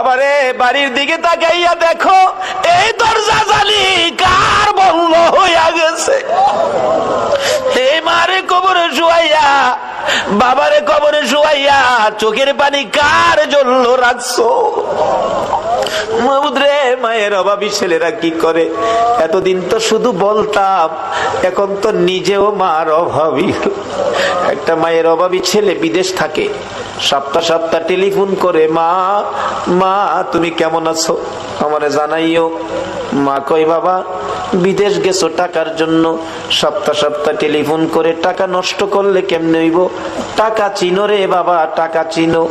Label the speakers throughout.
Speaker 1: বাবারে বাড়ির দিকে তাকাইয়া দেখো এই দরজা জালি কার বন্ধ হইয়া গেছে। এই মারে কবরে শুয়াইয়া, বাবারে কবরে শুয়াইয়া চোখের পানি কার জন্য রাখছো? মাহমুদ রে, মায়ের অভাবী ছেলেরা কি করে? এতদিন তো শুধু বলতাম, এখন তো নিজেও মার অভাবী। একটা মায়ের অভাবী ছেলে বিদেশ থাকে, সপ্তাহ সপ্তাহ টেলিফোন করে, মা মা তুমি কেমন আছো, আমারে জানাইও। মা কই বাবা বিদেশ গেছো টাকার জন্য, সপ্তাহ সপ্তাহ টেলিফোন করে টাকা নষ্ট করলে কেমনে হইব? টাকা চিনো রে বাবা, টাকা চিনো।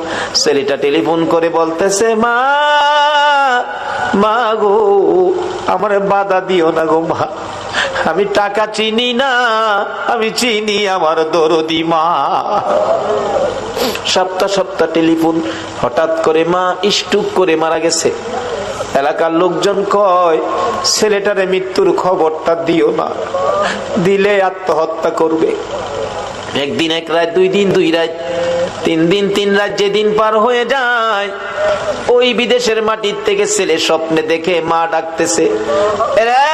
Speaker 1: ছেলেটা টেলিফোন করে বলতেছে, মা মা গো আমারে বাধা দিও না গো মা, আমি টাকা চিনি না, আমি চিনি আমার দরদি মা। সপ্তাহ সপ্তাহ টেলিফোন, হঠাৎ করে মা স্ট্রোক করে মারা গেছে। এলাকার লোকজন কয় ছেলেটারে মৃত্যুর খবরটা দিও না, দিলে আত্মহত্যা করবে। একদিন এক রাত, দুই দিন দুই রাত, তিন দিন তিন রাত, যেদিন পার হয়ে যায় ওই বিদেশের মাটির থেকে ছেলে স্বপ্নে দেখে মা ডাকতেছে, রে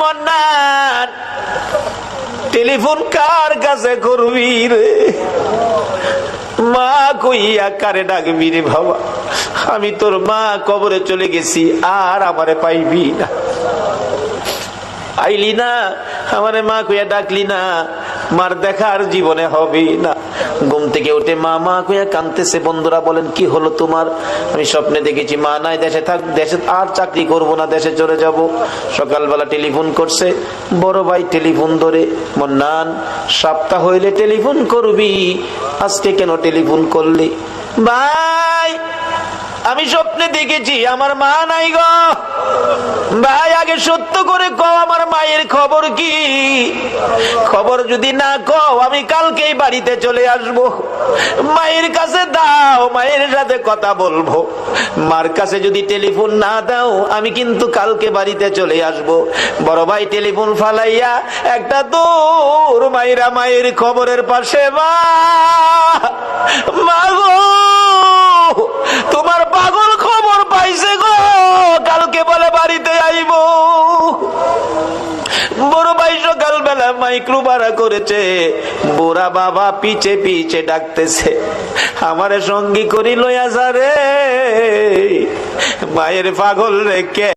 Speaker 1: মন্নান টেলিফোন কার কাছে করবি রে? মা কইয়া কারে ডাকবি রে বাবা, আমি তোর মা কবরে চলে গেছি, আর আমারে পাইবি না। আইলি না আমারে মা কইয়া ডাকলি না, মার দেখা আর জীবনে হবে না। ঘুম থেকে উঠে মা মা কইয়া কাঁদতেছে। বন্ধুরা বলেন কি হলো তোমার? আমি স্বপ্নে দেখেছি মা নাই, দেশে থাক, দেশে আর চাকরি করব না, দেশে চলে যাব। সকালবেলা টেলিফোন করছে, বড় ভাই টেলিফোন ধরে, মন্নান সপ্তাহ হইলে টেলিফোন করবি, আজকে কেন টেলিফোন করলি? ভাই আমি স্বপ্নে দেখেছি আমার মা নাই গো। ভাই আগে সত্য করে কও আমার মায়ের খবর কি? খবর যদি না কও আমি কালকেই বাড়িতে চলে আসব, মায়ের কাছে দাও, মায়ের সাথে কথা বলবো। মার কাছে যদি টেলিফোন না দাও আমি কিন্তু কালকে বাড়িতে চলে আসব। বড় ভাই টেলিফোন ফালাইয়া একটা দূর মায়েরা মায়ের খবরের পাশে, মা মা গো তোমার পাগল খবর পাইছে গো, কালকে বলে বাড়িতে আইব। বড় ভাই সকালবেলা মাইক্রো ভাড়া করেছে, বুড়া বাবা পিছে পিছে ডাকতেছে, আমারে সঙ্গী করি লইয়া যা রে, মায়ের পাগল রে কে